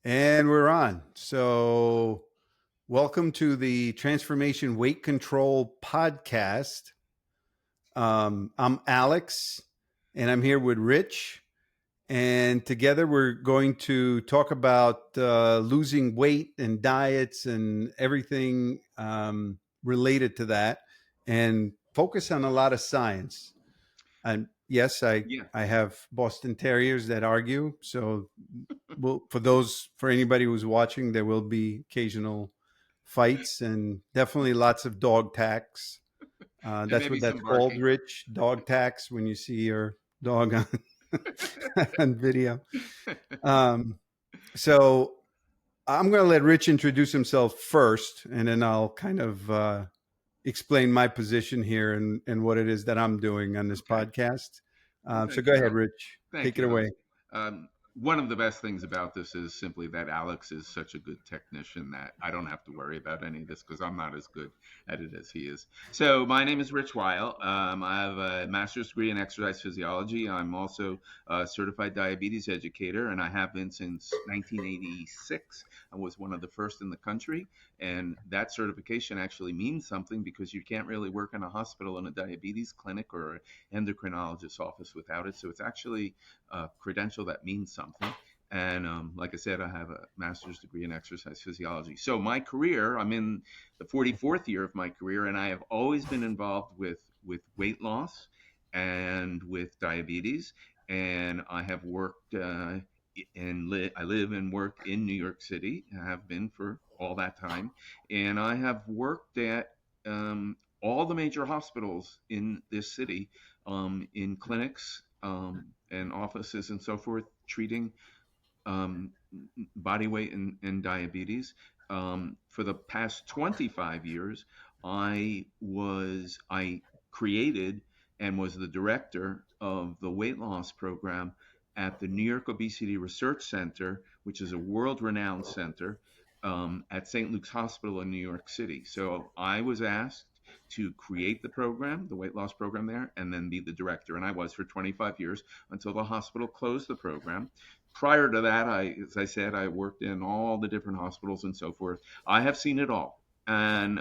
And we're on. So, welcome to the Transformation Weight Control podcast. I'm Alex, and I'm here with Rich. And together we're going to talk about losing weight and diets and everything related to that, and focus on a lot of science. And yes, Yeah, I have Boston Terriers that argue. So for anybody who's watching, there will be occasional fights and definitely lots of dog tacks. and That's maybe what that's some called, barking. Rich. Dog tacks when you see your dog on, on video. Um, so I'm going to let Rich introduce himself first, and then I'll kind of explain my position here and what it is that I'm doing on this Okay. podcast. Well, So thank go you, ahead, Alex. Rich. Thank Take it you, away. Alex. One of the best things about this is simply that Alex is such a good technician that I don't have to worry about any of this because I'm not as good at it as he is. So my name is Rich Weil. I have a master's degree in exercise physiology. I'm also a certified diabetes educator, and I have been since 1986. I was one of the first in the country. And that certification actually means something because you can't really work in a hospital in a diabetes clinic or an endocrinologist's office without it. So it's actually a credential that means something. And like I said, I have a master's degree in exercise physiology. So my career, I'm in the 44th year of my career, and I have always been involved with weight loss and with diabetes. And I have worked I live and work in New York City. I have been for all that time, and I have worked at all the major hospitals in this city, in clinics and offices and so forth, treating um, body weight and diabetes. For the past 25 years, I created and was the director of the weight loss program at the New York Obesity Research Center, which is a world-renowned center at St. Luke's Hospital in New York City. So I was asked to create the program, the weight loss program there, and then be the director. And I was for 25 years until the hospital closed the program. Prior to that, as I said, I worked in all the different hospitals and so forth. I have seen it all. And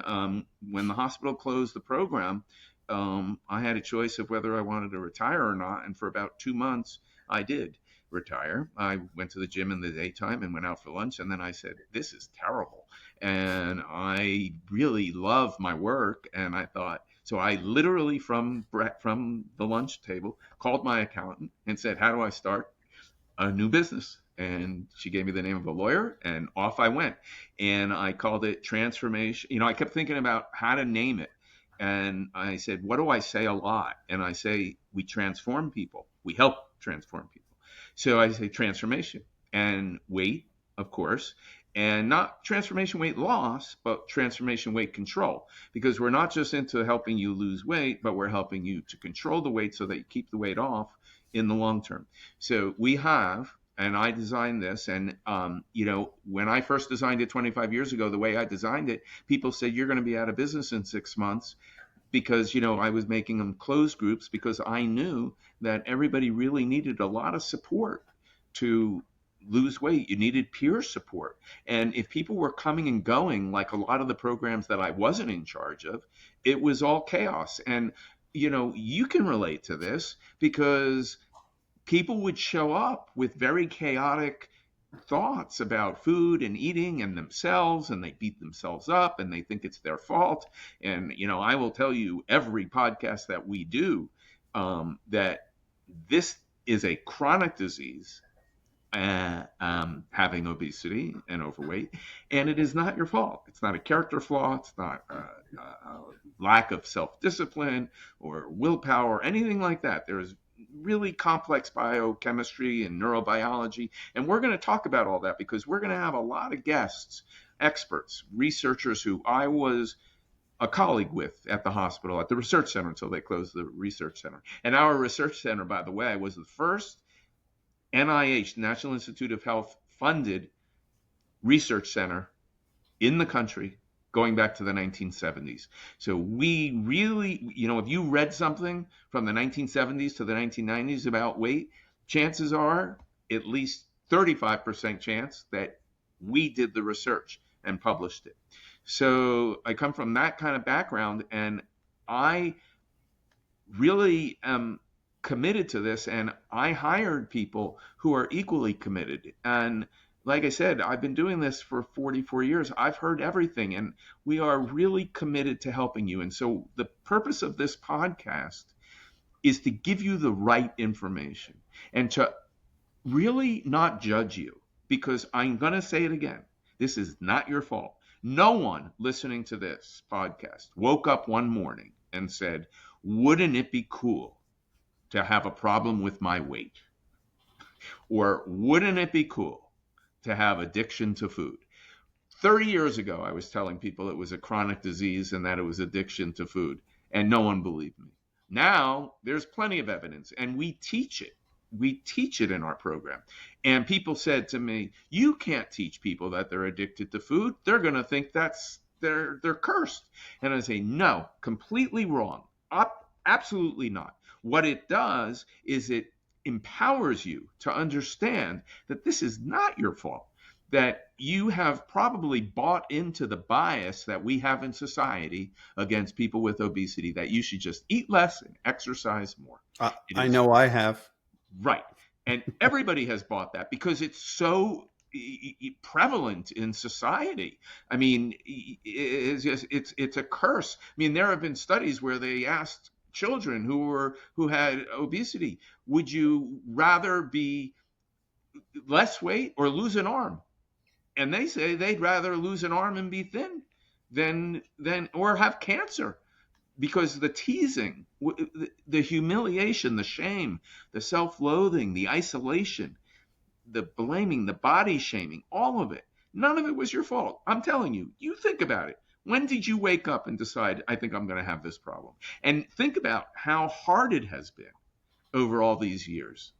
when the hospital closed the program, I had a choice of whether I wanted to retire or not. And for about 2 months, I did retire. I went to the gym in the daytime and went out for lunch. And then I said, this is terrible. And I really love my work. And I thought, so I literally from the lunch table called my accountant and said, how do I start a new business? And she gave me the name of a lawyer, and off I went. And I called it Transformation. I kept thinking about how to name it. And I said, what do I say a lot? And I say, we transform people. We help transform people. So I say transformation and weight, of course, and not transformation weight loss, but transformation weight control. Because we're not just into helping you lose weight, but we're helping you to control the weight so that you keep the weight off in the long term. So we have, and I designed this, and when I first designed it 25 years ago, the way I designed it, people said you're going to be out of business in 6 months because I was making them closed groups because I knew that everybody really needed a lot of support to lose weight. You needed peer support. And if people were coming and going, like a lot of the programs that I wasn't in charge of, it was all chaos. And you can relate to this because people would show up with very chaotic thoughts about food and eating and themselves, and they beat themselves up and they think it's their fault. And I will tell you, every podcast that we do, that this is a chronic disease, having obesity and overweight, and it is not your fault. It's not a character flaw. It's not a lack of self-discipline or willpower or anything like that. There is really complex biochemistry and neurobiology, and we're going to talk about all that because we're going to have a lot of guests, experts, researchers who I was a colleague with at the hospital, at the research center, until they closed the research center. And our research center, by the way, was the first NIH, National Institute of Health, funded research center in the country going back to the 1970s. So we really, if you read something from the 1970s to the 1990s about weight, chances are at least 35% chance that We did the research and published it. So I come from that kind of background, and I really am committed to this, and I hired people who are equally committed. And like I said, I've been doing this for 44 years. I've heard everything, and we are really committed to helping you. And so the purpose of this podcast is to give you the right information and to really not judge you, because I'm going to say it again. This is not your fault. No one listening to this podcast woke up one morning and said, wouldn't it be cool to have a problem with my weight? Or wouldn't it be cool to have addiction to food? 30 years ago, I was telling people it was a chronic disease and that it was addiction to food, and no one believed me. Now, there's plenty of evidence, and we teach it. We teach it in our program. And people said to me, you can't teach people that they're addicted to food. They're going to think they're cursed. And I say, no, completely wrong. Absolutely not. What it does is it empowers you to understand that this is not your fault, that you have probably bought into the bias that we have in society against people with obesity, that you should just eat less and exercise more. I know I have. Right. And everybody has bought that because it's so prevalent in society. I mean, it's a curse. I mean, there have been studies where they asked children who had obesity, would you rather be less weight or lose an arm? And they say they'd rather lose an arm and be thin than or have cancer, because the teasing, the humiliation, the shame, the self-loathing, the isolation, the blaming, the body shaming, all of it, none of it was your fault. I'm telling you, you think about it. When did you wake up and decide, I think I'm going to have this problem? And think about how hard it has been over all these years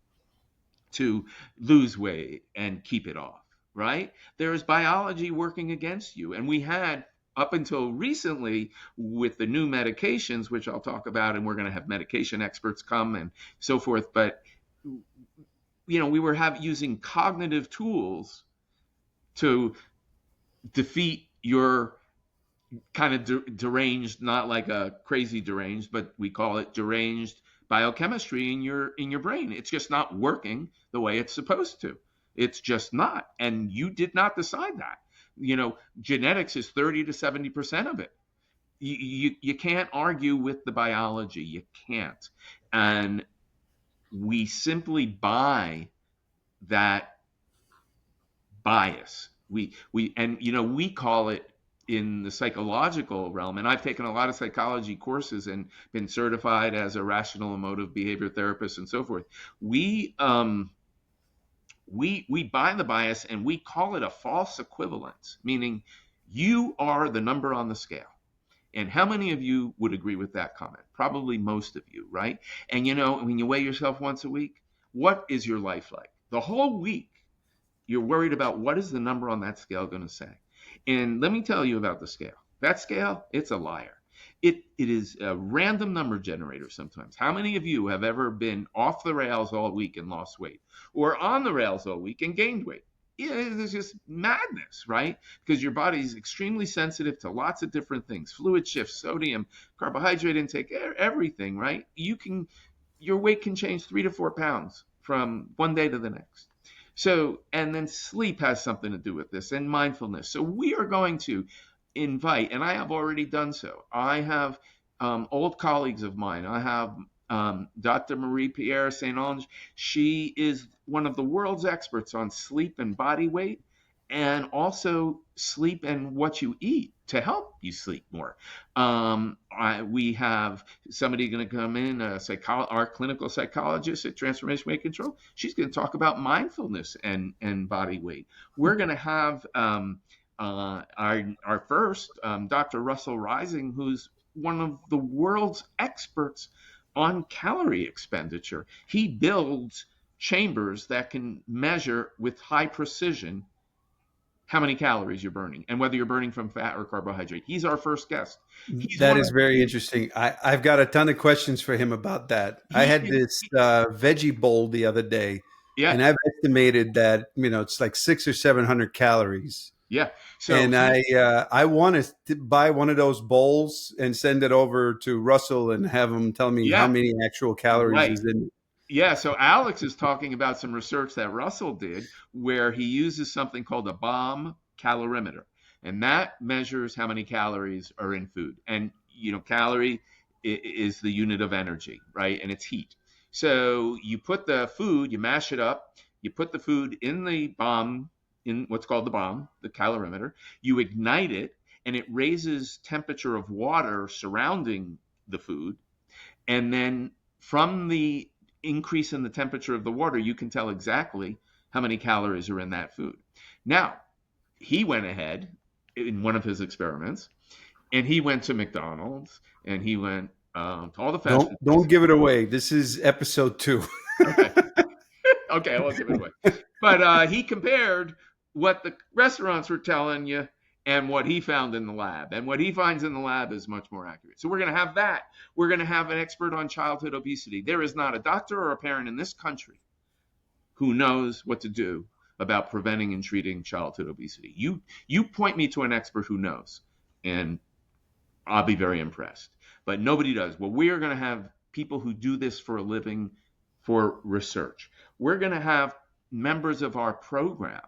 to lose weight and keep it off, right? There is biology working against you. And we had, up until recently, with the new medications, which I'll talk about, and we're going to have medication experts come and so forth. But, we were using cognitive tools to defeat your kind of deranged, not like a crazy deranged, but we call it deranged biochemistry in your brain. It's just not working the way it's supposed to. It's just not. And you did not decide that. Genetics is 30 to 70% of it. You can't argue with the biology. You can't. And we simply buy that bias. We call it, in the psychological realm, and I've taken a lot of psychology courses and been certified as a rational emotive behavior therapist and so forth. We buy the bias and we call it a false equivalence, meaning you are the number on the scale. And how many of you would agree with that comment? Probably most of you, right? And when you weigh yourself once a week, what is your life like? The whole week, you're worried about what is the number on that scale going to say. And let me tell you about the scale. That scale, it's a liar. It is a random number generator sometimes. How many of you have ever been off the rails all week and lost weight, or on the rails all week and gained weight? It's just madness, right? Because your body is extremely sensitive to lots of different things: fluid shifts, sodium, carbohydrate intake, everything, right? Your weight can change 3 to 4 pounds from one day to the next. So, and then sleep has something to do with this, and mindfulness. So we are going to invite, and I have already done so. I have old colleagues of mine. I have Dr. Marie-Pierre Saint-Onge. She is one of the world's experts on sleep and body weight, and also sleep and what you eat to help you sleep more. We have somebody going to come in, our clinical psychologist at Transformation Weight Control. She's going to talk about mindfulness and body weight. We're going to have our first, Dr. Russell Rising, who's one of the world's experts on calorie expenditure. He builds chambers that can measure with high precision how many calories you're burning and whether you're burning from fat or carbohydrate. He's our first guest. That is very interesting. I've got a ton of questions for him about that. I had this veggie bowl the other day, Yeah. and I've estimated that it's like 600 or 700 calories, Yeah. So and I want to buy one of those bowls and send it over to Russell and have him tell me how yeah, many actual calories right. is in it. Yeah, so Alex is talking about some research that Russell did where he uses something called a bomb calorimeter. And that measures how many calories are in food. And, calorie is the unit of energy, right? And it's heat. So you put the food, you mash it up, you put the food in the bomb, in what's called the bomb, the calorimeter, you ignite it, and it raises temperature of water surrounding the food, and then from the increase in the temperature of the water, you can tell exactly how many calories are in that food. Now, he went ahead in one of his experiments, and he went to McDonald's, and he went to all the fast food Don't places. give it away. This is episode 2. Okay, okay, I won't give it away. But he compared what the restaurants were telling you and what he found in the lab. And what he finds in the lab is much more accurate. So we're going to have that. We're going to have an expert on childhood obesity. There is not a doctor or a parent in this country who knows what to do about preventing and treating childhood obesity. You point me to an expert who knows, and I'll be very impressed. But nobody does. Well, we are going to have people who do this for a living for research. We're going to have members of our program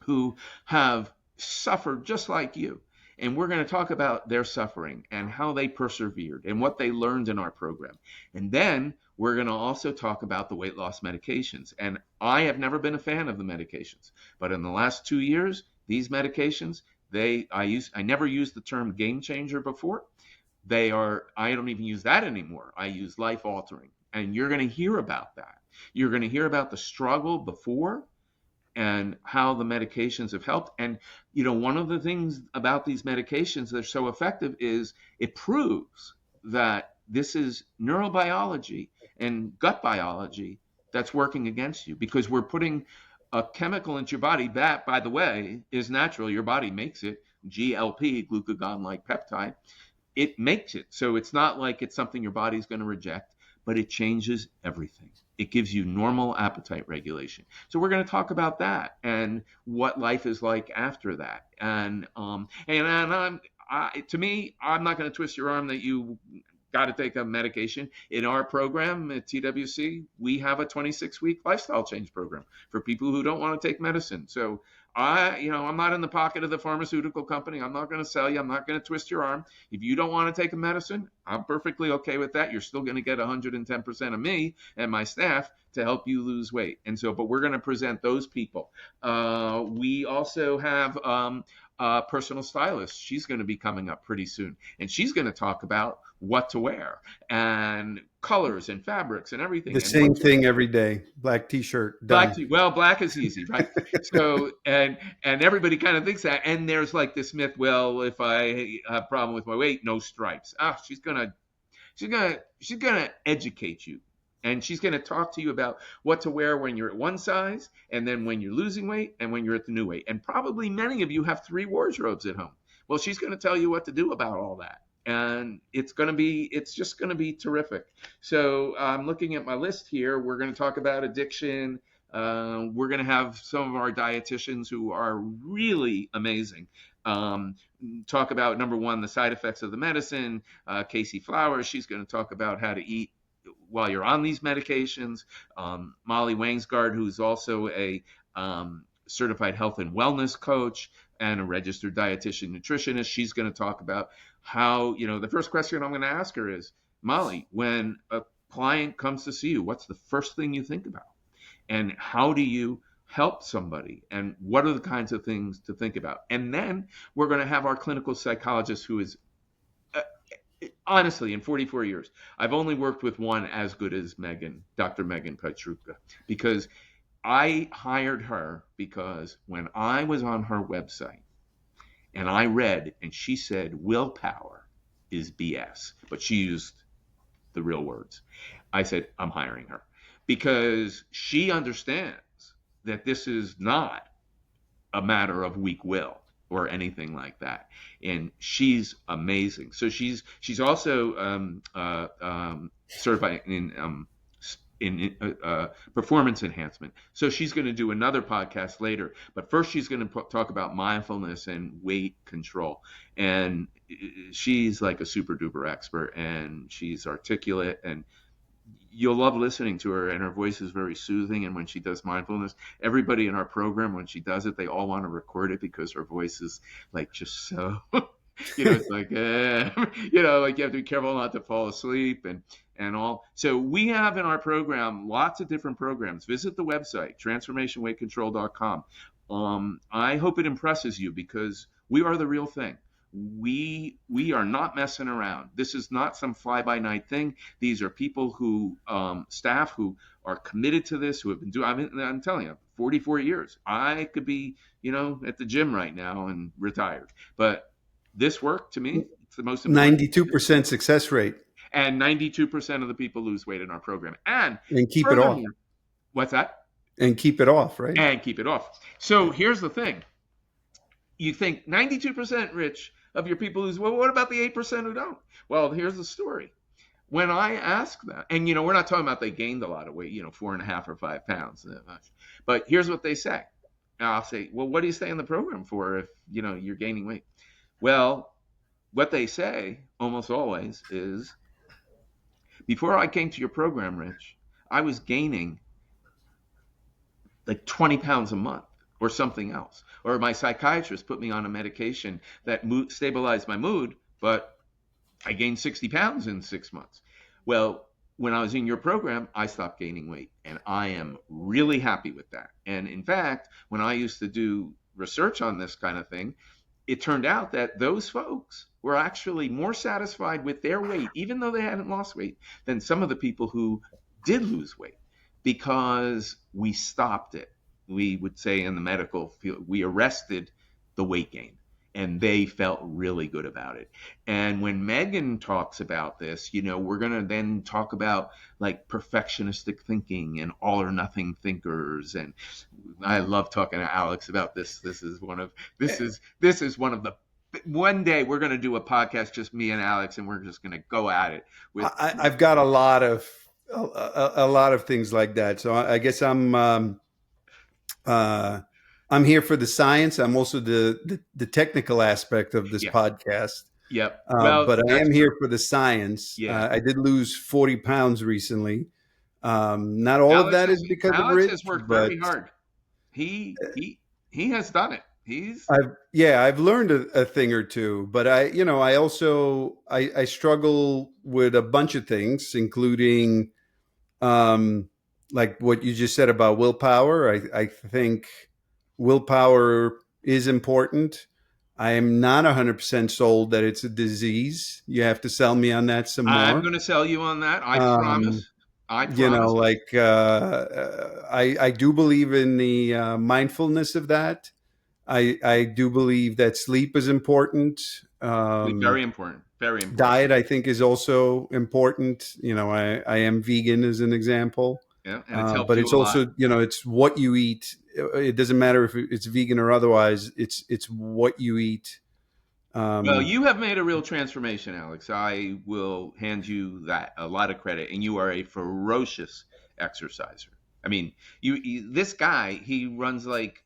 who have suffered just like you. And we're going to talk about their suffering and how they persevered and what they learned in our program. And then we're going to also talk about the weight loss medications. And I have never been a fan of the medications, but in the last 2 years, these medications, I never used the term game changer before. I don't even use that anymore. I use life altering. And you're going to hear about that. You're going to hear about the struggle before and how the medications have helped. And, one of the things about these medications that are so effective is it proves that this is neurobiology and gut biology that's working against you, because we're putting a chemical into your body that, by the way, is natural. Your body makes it, GLP, glucagon-like peptide. It makes it. So it's not like it's something your body's going to reject, but it changes everything. It gives you normal appetite regulation. So we're going to talk about that and what life is like after that. To me, I'm not going to twist your arm that you got to take a medication. In our program at TWC, we have a 26-week lifestyle change program for people who don't want to take medicine. So I'm not in the pocket of the pharmaceutical company. I'm not going to sell you. I'm not going to twist your arm. If you don't want to take a medicine, I'm perfectly okay with that. You're still going to get 110% of me and my staff to help you lose weight. And so, but we're going to present those people. We also have a personal stylist. She's going to be coming up pretty soon, and she's going to talk about what to wear and colors and fabrics and everything. The And same thing every day. Black t-shirt, done. well, black is easy, right? So, and everybody kind of thinks that. And there's like this myth, well, if I have a problem with my weight, no stripes. She's gonna educate you. And she's going to talk to you about what to wear when you're at one size, and then when you're losing weight, and when you're at the new weight. And probably many of you have 3 wardrobes at home. Well, she's going to tell you what to do about all that. And it's just going to be terrific. So I'm looking at my list here. We're going to talk about addiction. We're going to have some of our dietitians who are really amazing. Talk about, number one, the side effects of the medicine. Casey Flowers, she's going to talk about how to eat while you're on these medications. Molly Wangsgard, who's also a certified health and wellness coach and a registered dietitian nutritionist, she's going to talk about how, the first question I'm going to ask her is, Molly, when a client comes to see you, what's the first thing you think about? And how do you help somebody? And what are the kinds of things to think about? And then we're going to have our clinical psychologist, who is honestly, in 44 years, I've only worked with one as good as Megan, Dr. Megan Petruka, because I hired her because when I was on her website and I read, and she said, willpower is BS, but she used the real words. I said, I'm hiring her because she understands that this is not a matter of weak will or anything like that. And she's amazing. So she's also certified in in performance enhancement. So she's going to do another podcast later, but first she's going to talk about mindfulness and weight control. And she's like a super duper expert, and she's articulate, and you'll love listening to her, and her voice is very soothing. And when she does mindfulness, everybody in our program, when she does it, they all want to record it because her voice is like just so it's like like you have to be careful not to fall asleep and all. So we have in our program lots of different programs. Visit the website transformationweightcontrol.com. I hope it impresses you, because we are the real thing. We are not messing around. This is not some fly by night thing. These are people who staff who are committed to this, who have been doing. I'm telling you, 44 years. I could be at the gym right now and retired, but this work to me, it's the most important. 92% success rate. And 92% of the people lose weight in our program. And keep it off. furthermore, what's that? And keep it off, right? And keep it off. So here's the thing. You think 92%, Rich, of your people lose. Well, what about the 8% who don't? Well, here's the story. When I ask that, and we're not talking about they gained a lot of weight, 4.5 or 5 pounds, but here's what they say. And I'll say, well, what do you stay in the program for if you're gaining weight? Well, what they say almost always is, before I came to your program, Rich, I was gaining like 20 pounds a month or something else. Or my psychiatrist put me on a medication that stabilized my mood, but I gained 60 pounds in 6 months. Well, when I was in your program, I stopped gaining weight, and I am really happy with that. And in fact, when I used to do research on this kind of thing, it turned out that those folks were actually more satisfied with their weight, even though they hadn't lost weight, than some of the people who did lose weight, because we stopped it. We would say in the medical field, we arrested the weight gain, and they felt really good about it. And when Megan talks about this, we're going to then talk about like perfectionistic thinking and all or nothing thinkers. And I love talking to Alex about this. This is one of the, one day we're going to do a podcast, just me and Alex, and we're just going to go at it. I've got a lot of things like that. So I guess I'm here for the science. I'm also the technical aspect of this podcast. Yep. But I am here for the science. Yeah. I did lose 40 pounds recently. Not all of that is because of Rich. Alex has worked very hard. He has done it. I've learned a thing or two, but I also struggle with a bunch of things, including like what you just said about willpower. I think willpower is important. I am not 100% sold that it's a disease. You have to sell me on that some more. I'm going to sell you on that. I promise. I do believe in the mindfulness of that. I do believe that sleep is important. Very important. Very important. Diet, I think, is also important. I am vegan as an example. Yeah, and it's helped but you it's a also, lot. It's what you eat. It doesn't matter if it's vegan or otherwise. It's what you eat. Well, you have made a real transformation, Alex. I will hand you a lot of credit, and you are a ferocious exerciser. I mean, this guy, he runs like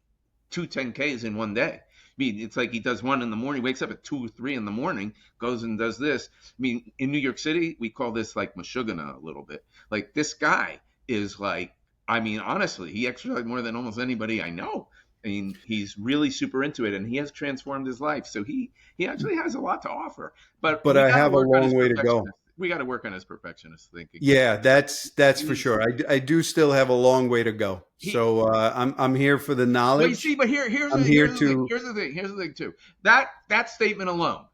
2 10Ks in one day. I mean, it's like he does one in the morning, wakes up at 2 or 3 in the morning, goes and does this. I mean, in New York City, we call this like Meshuggah a little bit. Like, this guy is like, I mean, honestly, he exercises more than almost anybody I know. I mean, he's really super into it, and he has transformed his life. So he actually has a lot to offer. But I have a long way to go. We got to work on his perfectionist thinking. Yeah, that's for sure. I do still have a long way to go. So I'm here for the knowledge. Well, you see, but here's the thing too. That statement alone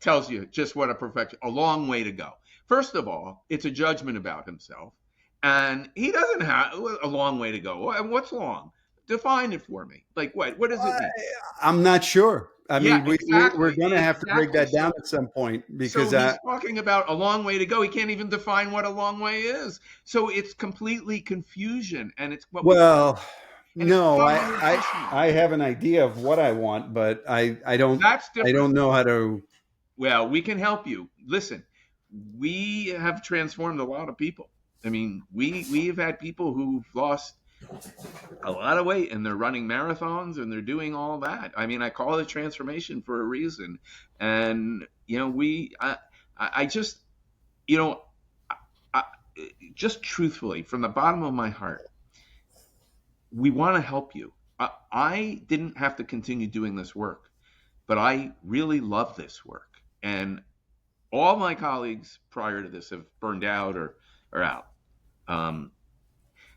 tells you just what a long way to go. First of all, it's a judgment about himself, and he doesn't have a long way to go. And what's long? Define it for me. Like what? What does it mean? I'm not sure. I mean, exactly. we're going to have to break that down at some point, because he's talking about a long way to go. He can't even define what a long way is. So it's completely confusion, and it's what. Well, no, I have an idea of what I want, but I don't. That's different. I don't know how to. Well, we can help you. Listen, we have transformed a lot of people. I mean, we've had people who've lost a lot of weight and they're running marathons and they're doing all that. I mean, I call it transformation for a reason. And I just, you know, I, just truthfully, from the bottom of my heart, we want to help you. I didn't have to continue doing this work, but I really love this work. And all my colleagues prior to this have burned out or are out. Um,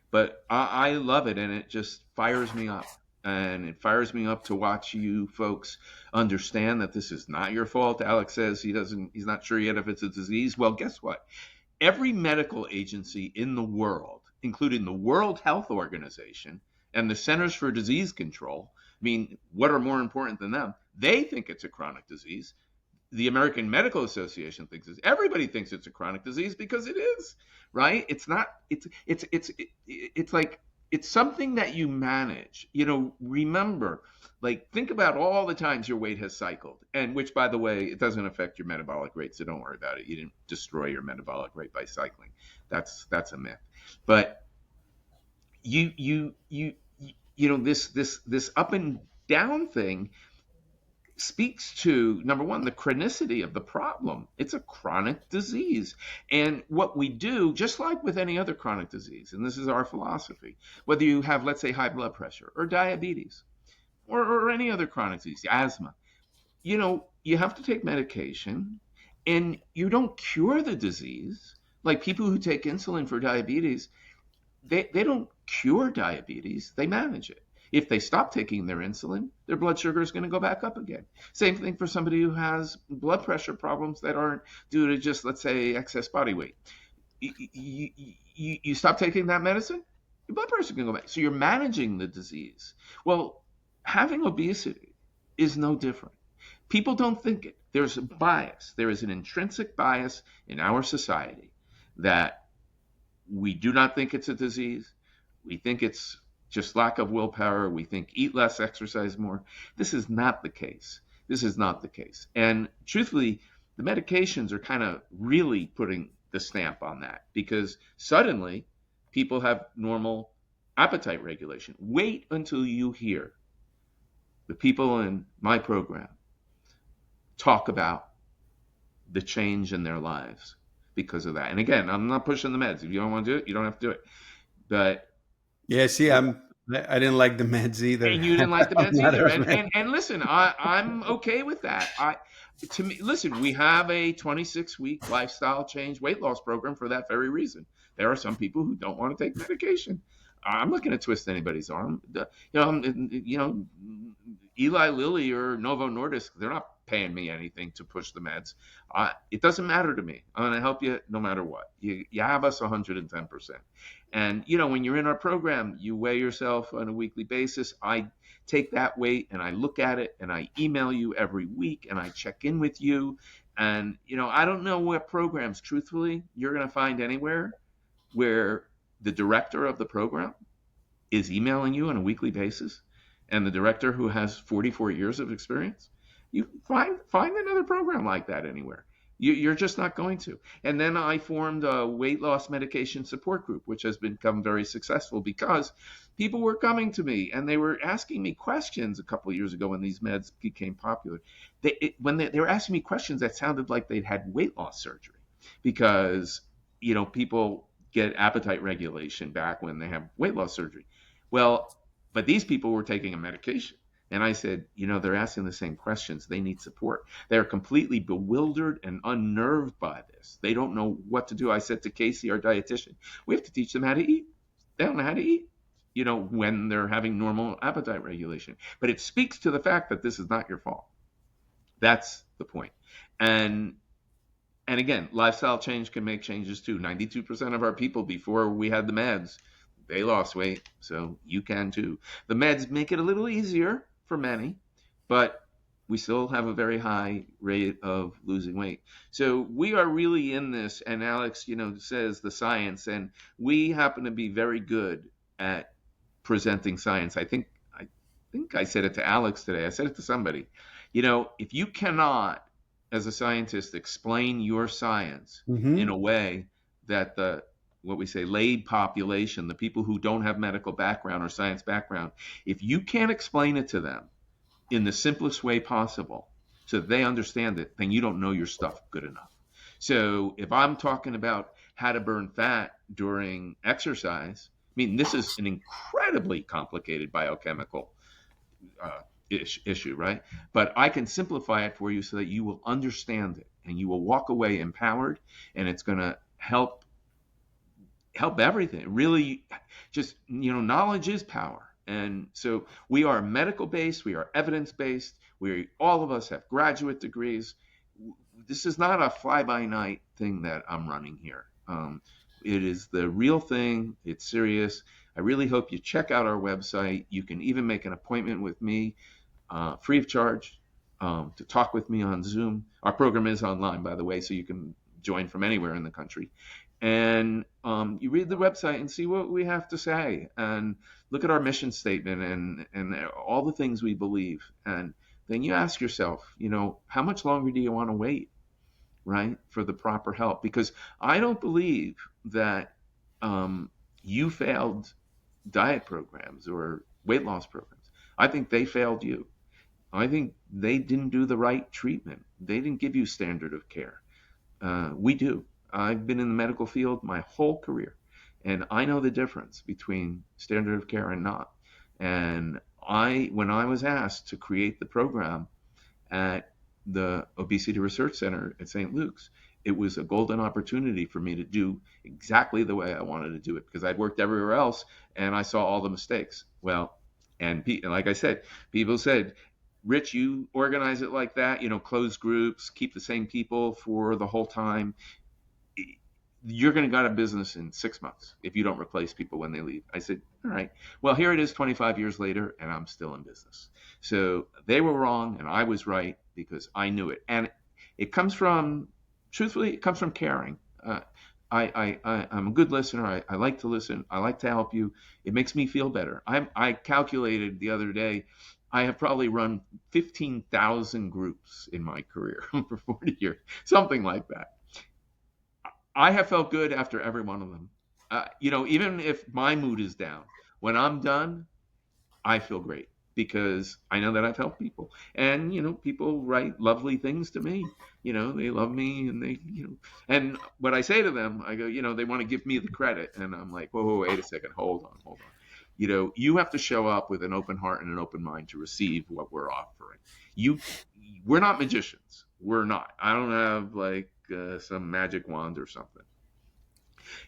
but I love it, and it just fires me up. And it fires me up to watch you folks understand that this is not your fault. Alex says he's not sure yet if it's a disease. Well, guess what? Every medical agency in the world, including the World Health Organization and the Centers for Disease Control, I mean, what are more important than them? They think it's a chronic disease. The American Medical Association thinks it's, everybody thinks it's a chronic disease because it is, right? It's not, it's like, it's something that you manage. Remember, like, think about all the times your weight has cycled, and which, by the way, it doesn't affect your metabolic rate, so don't worry about it. You didn't destroy your metabolic rate by cycling. That's a myth. But you you you this up and down thing speaks to, number one, the chronicity of the problem. It's a chronic disease. And what we do, just like with any other chronic disease, and this is our philosophy, whether you have, let's say, high blood pressure or diabetes or any other chronic disease, asthma, you have to take medication, and you don't cure the disease. Like people who take insulin for diabetes, they don't cure diabetes, they manage it. If they stop taking their insulin, their blood sugar is going to go back up again. Same thing for somebody who has blood pressure problems that aren't due to just, let's say, excess body weight. You stop taking that medicine, your blood pressure can go back. So you're managing the disease. Well, having obesity is no different. People don't think it. There's a bias. There is an intrinsic bias in our society that we do not think it's a disease. We think it's just lack of willpower. We think eat less, exercise more. This is not the case. This is not the case. And truthfully, the medications are kind of really putting the stamp on that, because suddenly people have normal appetite regulation. Wait until you hear the people in my program talk about the change in their lives because of that. And again, I'm not pushing the meds. If you don't want to do it, you don't have to do it. But Yeah, see, I didn't like the meds either. and you didn't like the I'm meds not either. a And med. listen, I'm okay with that. To me, listen, we have a 26-week lifestyle change weight loss program for that very reason. There are some people who don't want to take medication. I'm not going to twist anybody's arm. Eli Lilly or Novo Nordisk, they're not paying me anything to push the meds. It doesn't matter to me. I'm going to help you no matter what. You have us 110%. And, when you're in our program, you weigh yourself on a weekly basis. I take that weight and I look at it and I email you every week and I check in with you. And, I don't know what programs, truthfully, you're going to find anywhere where the director of the program is emailing you on a weekly basis, and the director who has 44 years of experience. You find another program like that anywhere. You're just not going to. And then I formed a weight loss medication support group, which has become very successful because people were coming to me and they were asking me questions a couple of years ago when these meds became popular. When they were asking me questions that sounded like they'd had weight loss surgery, because people get appetite regulation back when they have weight loss surgery. Well, but these people were taking a medication. And I said, they're asking the same questions. They need support. They're completely bewildered and unnerved by this. They don't know what to do. I said to Casey, our dietitian, we have to teach them how to eat. They don't know how to eat, when they're having normal appetite regulation. But it speaks to the fact that this is not your fault. That's the point. And again, lifestyle change can make changes too. 92% of our people before we had the meds, they lost weight, so you can too. The meds make it a little easier for many, but we still have a very high rate of losing weight. So we are really in this, and Alex, says the science, and we happen to be very good at presenting science. I think I said it to Alex today. I said it to somebody. If you cannot, as a scientist, explain your science in Mm-hmm. a way that the what we say laid population, the people who don't have medical background or science background, if you can't explain it to them in the simplest way possible so that they understand it, then you don't know your stuff good enough. So if I'm talking about how to burn fat during exercise, I mean, this is an incredibly complicated biochemical uh, issue, right? But I can simplify it for you so that you will understand it and you will walk away empowered, and it's going to help everything. Really, just, knowledge is power. And so we are medical based, we are evidence based, we all of us have graduate degrees. This is not a fly by night thing that I'm running here. It is the real thing. It's serious. I really hope you check out our website. You can even make an appointment with me, free of charge, to talk with me on Zoom. Our program is online, by the way, so you can join from anywhere in the country. And you read the website and see what we have to say, and look at our mission statement and all the things we believe. And then you ask yourself, how much longer do you want to wait, right, for the proper help? Because I don't believe that you failed diet programs or weight loss programs. I think they failed you. I think they didn't do the right treatment. They didn't give you standard of care. We do. I've been in the medical field my whole career, and I know the difference between standard of care and not. And when I was asked to create the program at the Obesity Research Center at St. Luke's, it was a golden opportunity for me to do exactly the way I wanted to do it, because I'd worked everywhere else and I saw all the mistakes. Well, and like I said, people said, Rich, you organize it like that, close groups, keep the same people for the whole time, you're going to go out of business in 6 months if you don't replace people when they leave. I said, all right, well, here it is 25 years later, and I'm still in business. So they were wrong, and I was right because I knew it. And it comes from, truthfully, it comes from caring. I'm a good listener. I like to listen. I like to help you. It makes me feel better. I calculated the other day, I have probably run 15,000 groups in my career for 40 years, something like that. I have felt good after every one of them. Even if my mood is down, when I'm done, I feel great because I know that I've helped people. And, people write lovely things to me. They love me, and and what I say to them, I go, they want to give me the credit. And I'm like, whoa, wait a second. Hold on. You have to show up with an open heart and an open mind to receive what we're offering. We're not magicians. We're not. I don't have like some magic wand or something.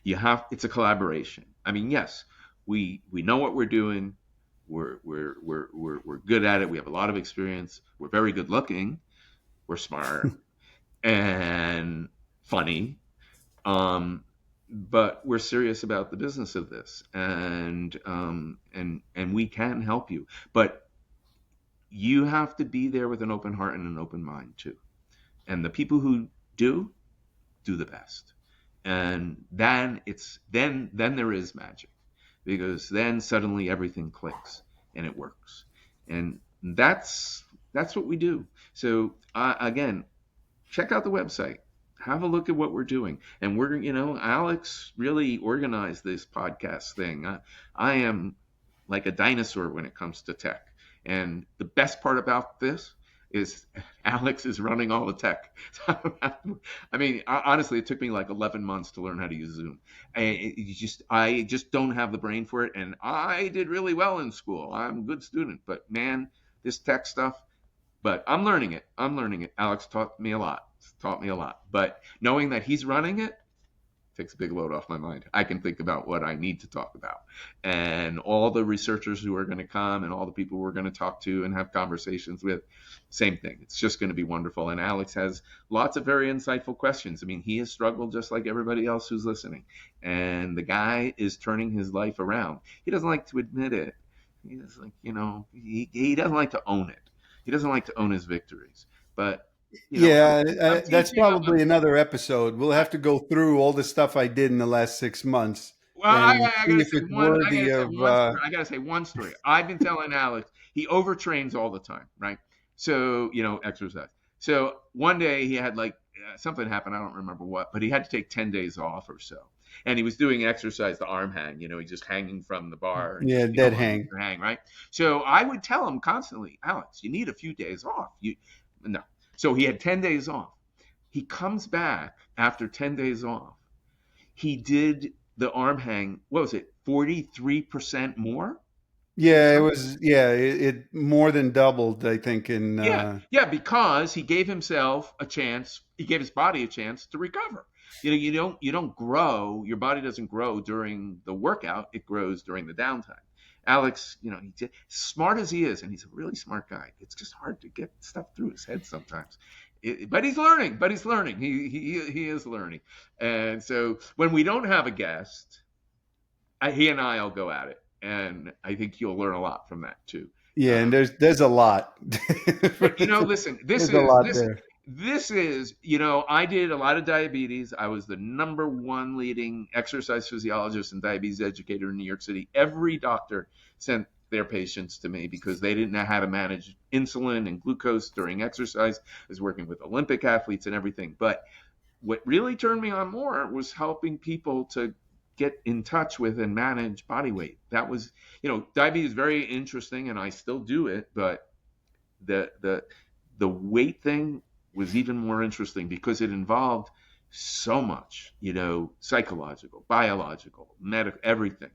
It's a collaboration. I mean, yes, we know what we're doing. We're good at it. We have a lot of experience. We're very good looking. We're smart and funny. But we're serious about the business of this, and we can help you. But you have to be there with an open heart and an open mind too. And the people who do the best. And then there is magic, because then suddenly everything clicks and it works. And that's what we do. So again, check out the website, have a look at what we're doing. And Alex really organized this podcast thing. I am like a dinosaur when it comes to tech. And the best part about this is Alex is running all the tech. I mean, honestly, it took me like 11 months to learn how to use Zoom. I just don't have the brain for it. And I did really well in school. I'm a good student, but man, this tech stuff, but I'm learning it. Alex taught me a lot. But knowing that he's running it takes a big load off my mind. I can think about what I need to talk about, and all the researchers who are going to come and all the people we're going to talk to and have conversations with. Same thing. It's just going to be wonderful. And Alex has lots of very insightful questions. I mean, he has struggled just like everybody else who's listening, and the guy is turning his life around. He doesn't like to admit it. He's like, he doesn't like to own it. He doesn't like to own his victories. But Yeah, I'm that's teaching him. probably another episode. We'll have to go through all the stuff I did in the last 6 months Well, and I see gotta if say it's one. I worthy gotta say of. one story. I gotta say one story. I've been telling Alex he overtrains all the time, right? So exercise. So one day he had like something happen. I don't remember what, but he had to take 10 days off or so. And he was doing exercise, the arm hang, he's just hanging from the bar and Yeah, just, dead on hang. the hang, right? So I would tell him constantly, Alex, you need a few days off. No. So he had 10 days off. He comes back after 10 days off. He did the arm hang, what was it, 43% more or Yeah, it something? was. Yeah, it more than doubled, I think. In Yeah, yeah, because he gave himself a chance. He gave his body a chance to recover. You don't grow. Your body doesn't grow during the workout. It grows during the downtime. Alex, smart as he is, and he's a really smart guy. It's just hard to get stuff through his head sometimes. But he's learning. But he's learning. He is learning. And so when we don't have a guest, he and I'll go at it, and I think you'll learn a lot from that too. yeah, and Um, there's a lot. but listen, this There's a is lot this there. this is I did a lot of diabetes. I was the number one leading exercise physiologist and diabetes educator in New York City. Every doctor sent their patients to me because they didn't know how to manage insulin and glucose during exercise. I was working with Olympic athletes and everything. But what really turned me on more was helping people to get in touch with and manage body weight. That was, diabetes is very interesting, and I still do it, but the the the weight thing was even more interesting because it involved so much, psychological, biological, medical, everything.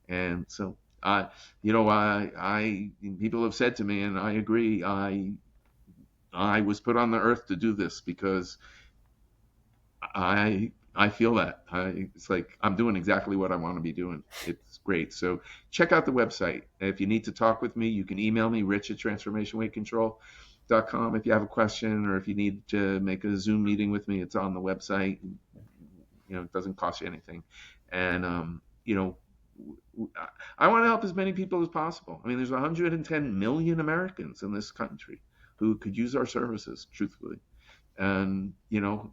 And so I people have said to me, and I agree, I was put on the earth to do this because I feel that it's like I'm doing exactly what I want to be doing. It's great. So check out the website. If you need to talk with me, you can email me, rich@transformationweightcontrol.com. If you have a question or if you need to make a Zoom meeting with me, it's on the website. It doesn't cost you anything. And, I want to help as many people as possible. I mean, there's 110 million Americans in this country who could use our services, truthfully. And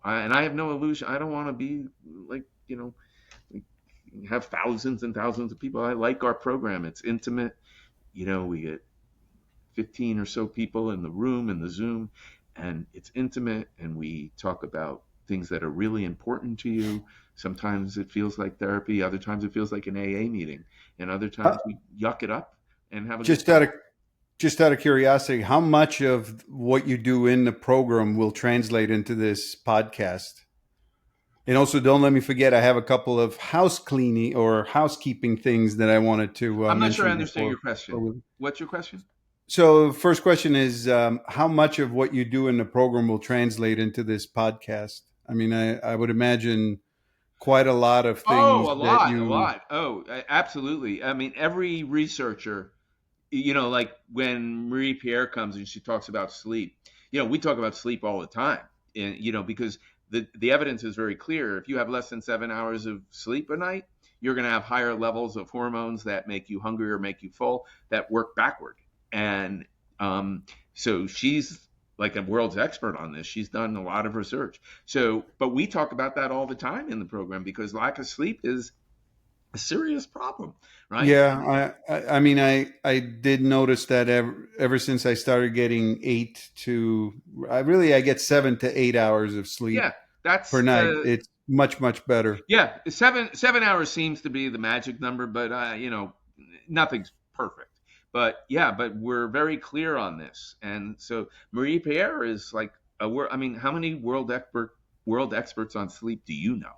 I have no illusion. I don't want to be like we have thousands and thousands of people. I like our program. It's intimate. We get 15 or so people in the room in the Zoom, and it's intimate. And we talk about things that are really important to you. Sometimes it feels like therapy. Other times it feels like an AA meeting, and other How, times we yuck it up and have a good just out time. of just out of curiosity, how much of what you do in the program will translate into this podcast? And also, don't let me forget, I have a couple of house cleaning or housekeeping things that I wanted to I'm not sure I mention understand your before question. What's your question? So, first question is, how much of what you do in the program will translate into this podcast? I mean, I would imagine quite a lot of things Oh, a that lot, a you. lot. Oh, absolutely. I mean, every researcher, like when Marie Pierre comes and she talks about sleep, we talk about sleep all the time, and because the evidence is very clear. If you have less than 7 hours of sleep a night, you're going to have higher levels of hormones that make you hungry or make you full that work backward. And so she's like a world's expert on this. She's done a lot of research. So, but we talk about that all the time in the program because lack of sleep is a serious problem, right? Yeah, I mean, I did notice that ever since I started getting I get 7 to 8 hours of sleep Yeah, per that's night. the It's much better. yeah, 7 hours seems to be the magic number, but nothing's perfect. But yeah, but we're very clear on this, and so Marie Pierre is like a word. I mean, how many world experts on sleep do you know?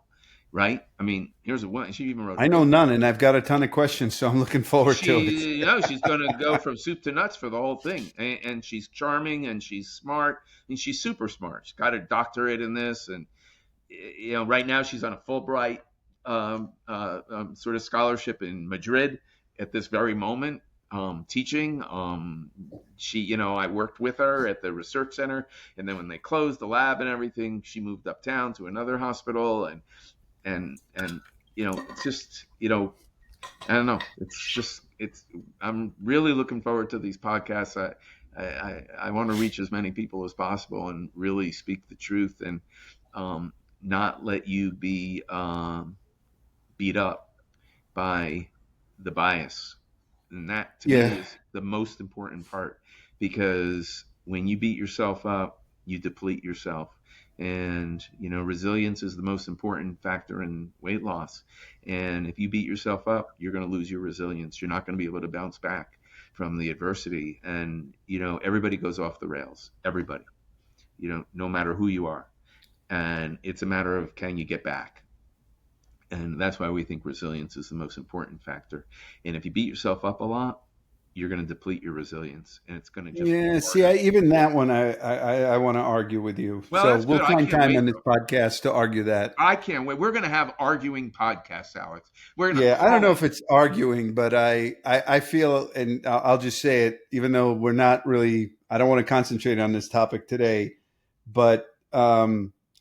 Right? I mean, here's a one. She even wrote a I know book. none, and I've got a ton of questions, so I'm looking forward to it. She's going to go from soup to nuts for the whole thing, and she's charming and she's smart and she's super smart. She's got a doctorate in this, and right now she's on a Fulbright sort of scholarship in Madrid at this very moment, teaching. I worked with her at the research center, and then when they closed the lab and everything, she moved uptown to another hospital, and it's just I don't know. I'm really looking forward to these podcasts. I want to reach as many people as possible and really speak the truth and not let you be beat up by the bias. And that to me Yeah, is the most important part because when you beat yourself up, you deplete yourself. And, resilience is the most important factor in weight loss. And if you beat yourself up, you're going to lose your resilience. You're not going to be able to bounce back from the adversity. And, everybody goes off the rails. Everybody, no matter who you are. And it's a matter of, can you get back? And that's why we think resilience is the most important factor. And if you beat yourself up a lot, you're going to deplete your resilience, and it's going to just be Yeah, see, harder. even that one, I want to argue with you. Well, So that's we'll good. I find can't time wait on this though. podcast to argue that. I can't wait. We're going to have arguing podcasts, Alex. We're going to Yeah, I don't call know it. if it's arguing, but I feel, and I'll just say it, even though we're not really, I don't want to concentrate on this topic today, but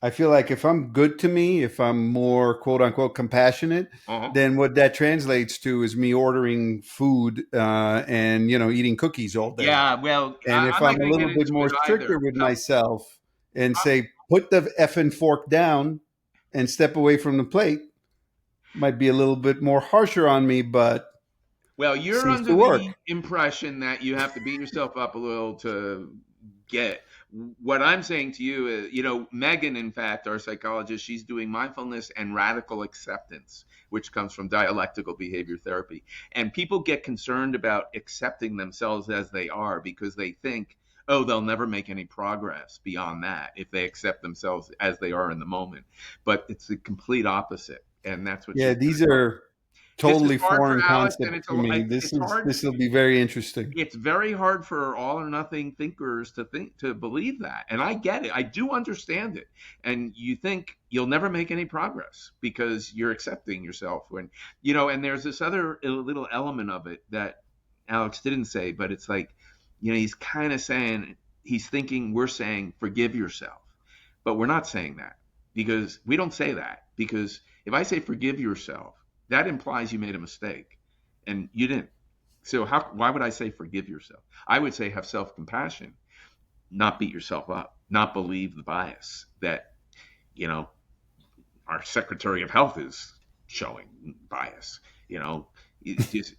I feel like if I'm good to me, if I'm more quote unquote compassionate, Uh-huh. then what that translates to is me ordering food and eating cookies all day. Yeah, well, And if I'm not I'm a going to little get bit into more it either. stricter with No, myself and I, say, put the effing fork down and step away from the plate, might be a little bit more harsher on me, but well, you're seems under to work. the impression that you have to beat yourself up a little to get. What I'm saying to you is, Megan, in fact, our psychologist, she's doing mindfulness and radical acceptance, which comes from dialectical behavior therapy. And people get concerned about accepting themselves as they are because they think, oh, they'll never make any progress beyond that if they accept themselves as they are in the moment. But it's the complete opposite. And that's what Yeah, she's going these to talk. are This is totally hard for foreign Alex, and concepts for me. it's hard. This will be very interesting. It's very hard for all or nothing thinkers to believe that, and I get it. I do understand it. And you think you'll never make any progress because you're accepting yourself when And there's this other little element of it that Alex didn't say, but it's like he's kind of saying he's thinking we're saying forgive yourself, but we're not saying that because we don't say that because if I say forgive yourself, that implies you made a mistake and you didn't. So why would I say forgive yourself? I would say have self-compassion, not beat yourself up, not believe the bias that, you know, our Secretary of Health is showing bias. It just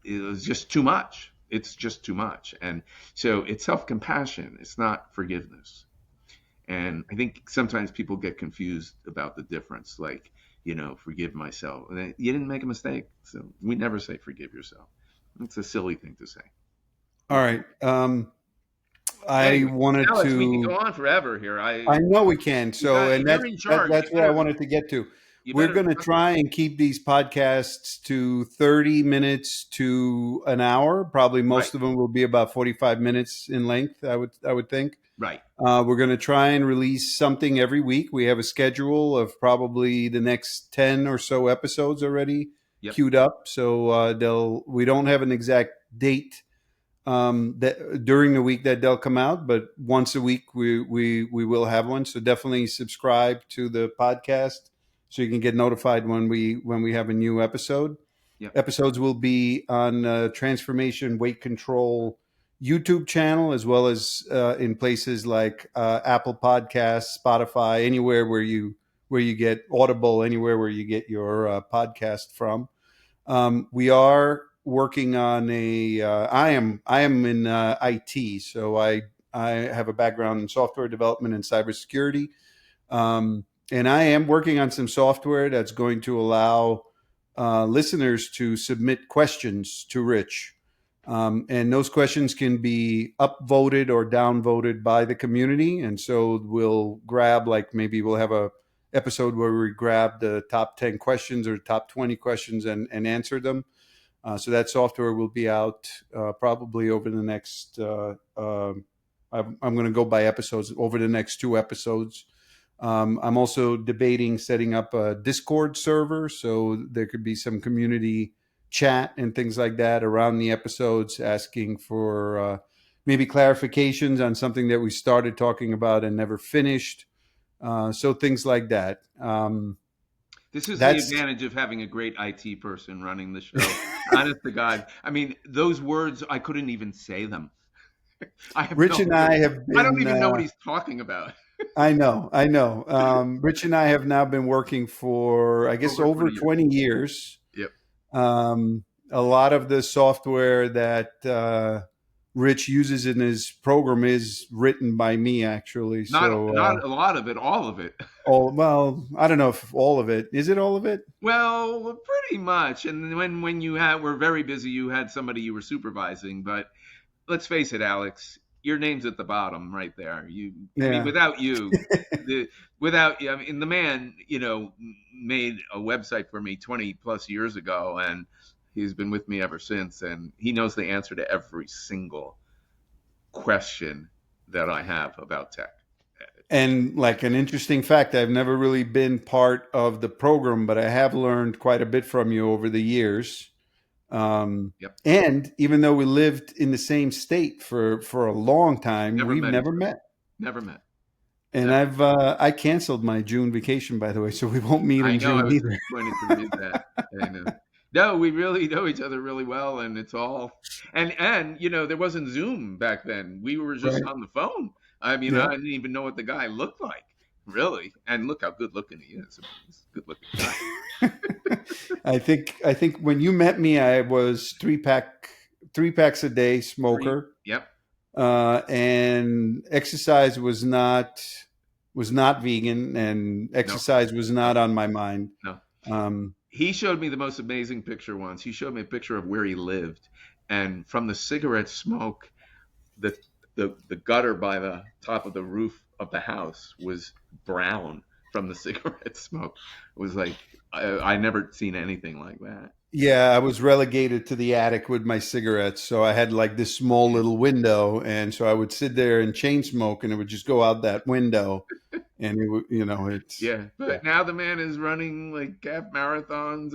it was just too much. It's just too much. And so it's self-compassion. It's not forgiveness. And I think sometimes people get confused about the difference, like, forgive myself. And you didn't make a mistake. So we never say forgive yourself. It's a silly thing to say. All right. I Anyway, wanted Alex, we could to. go on forever here. I know we can. So, and You're in charge. that's where I wanted to get to. You We're better going to try and keep these podcasts to 30 minutes to an hour. Probably right, most of them will be about 45 minutes in length. I would think. right. We're going to try and release something every week. We have a schedule of probably the next 10 or so episodes already Yep, queued up. So we don't have an exact date that during the week that they'll come out, but once a week we will have one. So definitely subscribe to the podcast so you can get notified when we have a new episode. yep, Episodes will be on Transformation Weight Control YouTube channel, as well as in places like Apple Podcasts, Spotify, anywhere where you get Audible, anywhere where you get your podcast from. We are working on a. I am in IT, so I have a background in software development and cybersecurity. And I am working on some software that's going to allow listeners to submit questions to Rich. And those questions can be upvoted or downvoted by the community. And so we'll grab, like, maybe we'll have a episode where we grab the top 10 questions or top 20 questions and answer them. So that software will be out probably over the next. I'm going to go by episodes over the next 2 episodes. I'm also debating setting up a Discord server so there could be some community chat and things like that around the episodes, asking for maybe clarifications on something that we started talking about and never finished. So things like that. This is the That's advantage of having a great IT person running the show. Honest to God. I mean, those words, I couldn't even say them. I have Rich no and clue. I have I don't been. even know what he's talking about. I know, I know. Rich and I have now been working for, I guess, Over over 20 years. 20 years. Yep. A lot of the software that Rich uses in his program is written by me, actually. So, Not a lot of it, all of it. well, I don't know if all of it is it all of it. Well, pretty much. And when you were very busy, you had somebody you were supervising. But let's face it, Alex, your name's at the bottom right there. I mean, Yeah. without you, the without I mean, the man, made a website for me 20 plus years ago, and he's been with me ever since. And he knows the answer to every single question that I have about tech. And like an interesting fact, I've never really been part of the program, but I have learned quite a bit from you over the years. Um, Yep. and even though we lived in the same state for a long time, Never we've met each never other. met. Never met. And Never. I canceled my June vacation, by the way, so we won't meet I in know. I June was either. disappointed to read that. I know. No, we really know each other really well, and it's all. And there wasn't Zoom back then. We were just Right. on the phone. I mean, I Yeah. didn't even know what the guy looked like, really. And look how good looking he is. I mean, he's a good looking guy. I think when you met me, I was three packs a day Three. smoker, Yep. and exercise was not vegan, and No. exercise was No. not on my mind. No. Um, He showed me the most amazing picture once. He showed me a picture of where he lived, and from the cigarette smoke, the the gutter by the top of the roof of the house was brown from the cigarette smoke. It was like I never seen anything like that. yeah, I was relegated to the attic with my cigarettes, so I had like this small Yeah, little window, and so I would sit there and chain smoke, and it would just go out that window, and it would, it's yeah. yeah. But now the man is running like half marathons.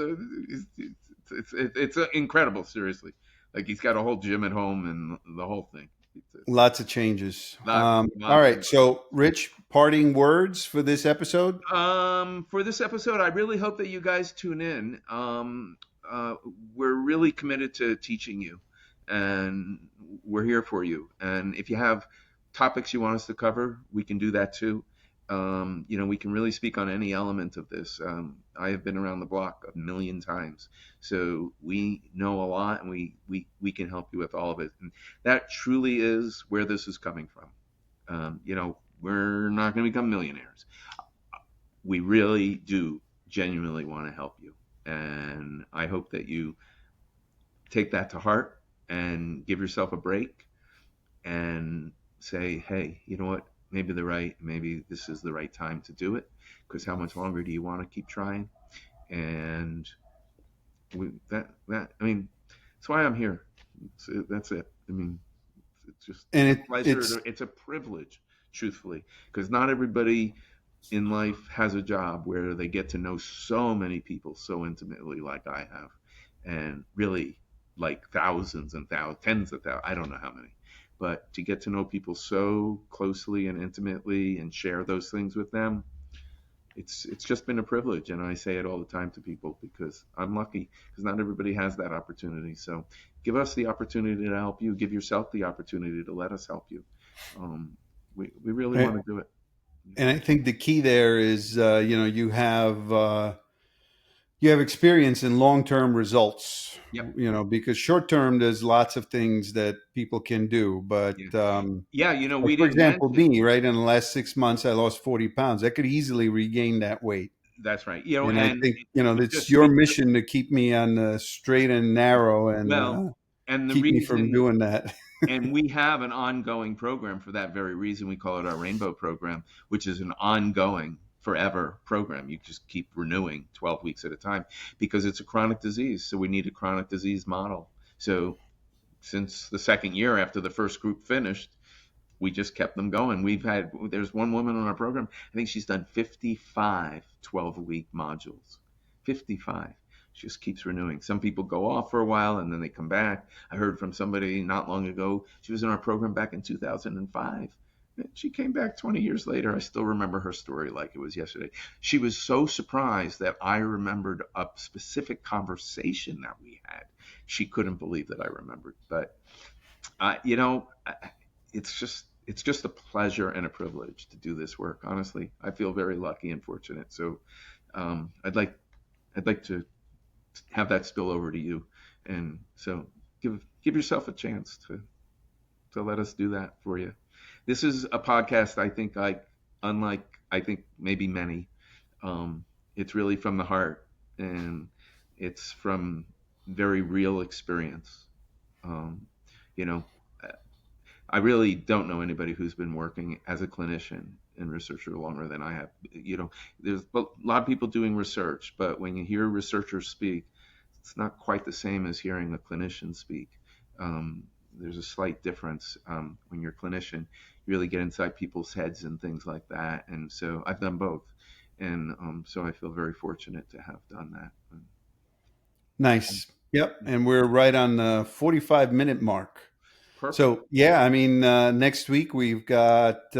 It's incredible, seriously. Like he's got a whole gym at home and the whole thing. It's Lots of changes. All lots right. So, Rich, parting words for this episode? For this episode, I really hope that you guys tune in. Uh, we're really committed to teaching you, and we're here for you. And if you have topics you want us to cover, we can do that too. We can really speak on any element of this. I have been around the block a million times, so we know a lot, and we can help you with all of it. And that truly is where this is coming from. We're not going to become millionaires. We really do genuinely want to help you. And I hope that you take that to heart and give yourself a break and say, hey, you know what? Maybe this is the right time to do it. Because how much longer do you want to keep trying? And I mean, that's why I'm here. That's it. I mean, And it's a pleasure. it's It's a privilege, truthfully, because not everybody in life has a job where they get to know so many people so intimately like I have, and really like thousands and thousands, tens of thousands, I don't know how many, but to get to know people so closely and intimately and share those things with them, it's just been a privilege. And I say it all the time to people because I'm lucky because not everybody has that opportunity. So give us the opportunity to help you, give yourself the opportunity to let us help you. um, we really want to do it. and I think the key there is, you have experience in long term results. Yep. Because short term, there's lots of things that people can do, but Yeah. Yeah, like we for didn't example, mention. me, right, in the last 6 months, I lost 40 pounds. I could easily regain that weight. That's right. And I And think, it's just your speak. mission to keep me on the straight and narrow, and Well, and the keep me from reason, doing that. and we have an ongoing program for that very reason. We call it our Rainbow Program, which is an ongoing, forever program. You just keep renewing 12 weeks at a time because it's a chronic disease. So we need a chronic disease model. So since the second year after the first group finished, we just kept them going. There's one woman on our program, I think she's done 55 12-week modules. 55. She just keeps renewing. Some people go off for a while and then they come back. I heard from somebody not long ago, she was in our program back in 2005. She came back 20 years later. I still remember her story like it was yesterday. She was so surprised that I remembered a specific conversation that we had. She couldn't believe that I remembered. But it's just a pleasure and a privilege to do this work. Honestly, I feel very lucky and fortunate. So um, I'd like I'd like to have that spill over to you, and so give yourself a chance to. So let us do that for you. This is a podcast I think unlike I think maybe many. Um, it's really from the heart, and it's from very real experience. Um, you know, I really don't know anybody who's been working as a clinician and researcher longer than I have. There's a lot of people doing research, but when you hear researchers speak, it's not quite the same as hearing a clinician speak. There's a slight difference. When you're a clinician, you really get inside people's heads and things like that. And so I've done both. And so I feel very fortunate to have done that. Nice. Yep. And we're right on the 45-minute mark. Perfect. So, yeah, I mean, next week we've got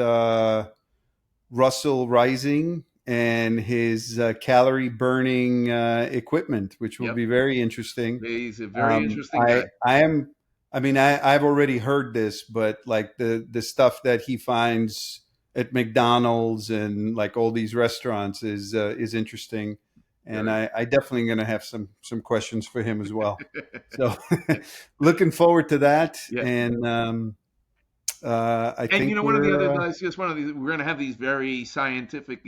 Russell Rising and his calorie burning equipment, which will Yep. be very interesting. He's a very interesting guy. I mean, I've already heard this, but like the stuff that he finds at McDonald's and like all these restaurants is interesting, and Good. I definitely going to have some questions for him as well. So, looking forward to that, Yeah. and I And think one of the other, we're just one of these, we're going to have these very scientific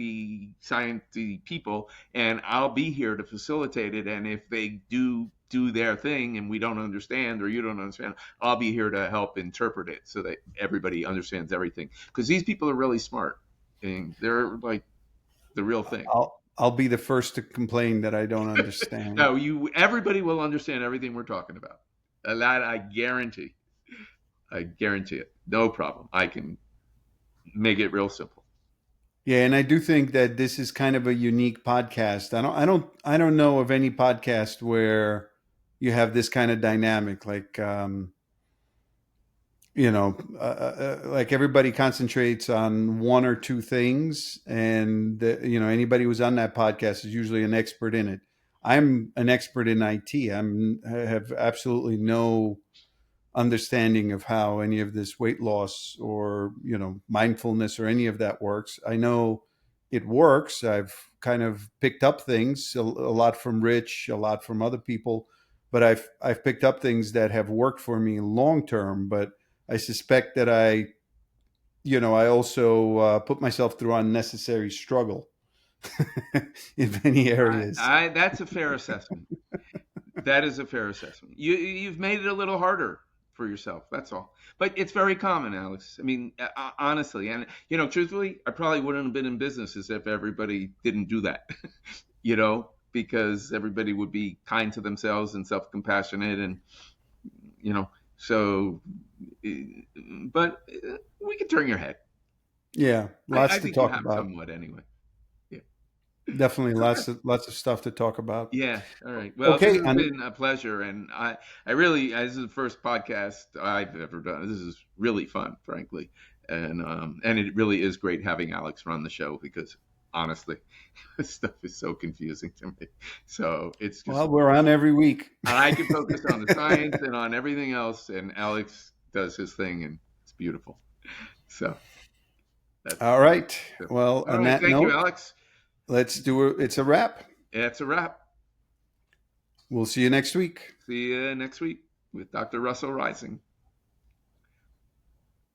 people, and I'll be here to facilitate it. And if they do their thing and we don't understand or you don't understand, I'll be here to help interpret it so that everybody understands everything. Because these people are really smart, and th're like the real thing. I'll be the first to complain that I don't understand. No, everybody will understand everything we're talking about. That I guarantee. I guarantee it. No problem. I can make it real simple. Yeah, and I do think that this is kind of a unique podcast. I don't know of any podcast where you have this kind of dynamic. Like, like everybody concentrates on one or two things, and anybody who's on that podcast is usually an expert in it. I'm an expert in IT. I have absolutely no understanding of how any of this weight loss or mindfulness or any of that works. I know it works. I've kind of picked up things a lot from Rich, a lot from other people, but I've picked up things that have worked for me long term. But I suspect that I also put myself through unnecessary struggle in many areas. That's a fair assessment. That is a fair assessment. You've made it a little harder for yourself. That's all. But it's very common, Alex. I mean, honestly, and truthfully, I probably wouldn't have been in business as if everybody didn't do that. Because everybody would be kind to themselves and self-compassionate, and so. But we can turn your head. Yeah, I lots to think you talk have about. somewhat anyway. Yeah. Definitely Okay. lots of stuff to talk about. Yeah. All right. Well, this Okay, has been a pleasure, and I really, this is the first podcast I've ever done. This is really fun, frankly, and it really is great having Alex run the show because honestly, this stuff is so confusing to me. So it's just, well, we're on every week. I can focus on the science and on everything else, and Alex does his thing, and it's beautiful. So that's All right. it. Well, All on right. that Thank you, note, Alex. let's do it. It's a wrap. That's a wrap. We'll see you next week. See you next week with Dr. Russell Rising.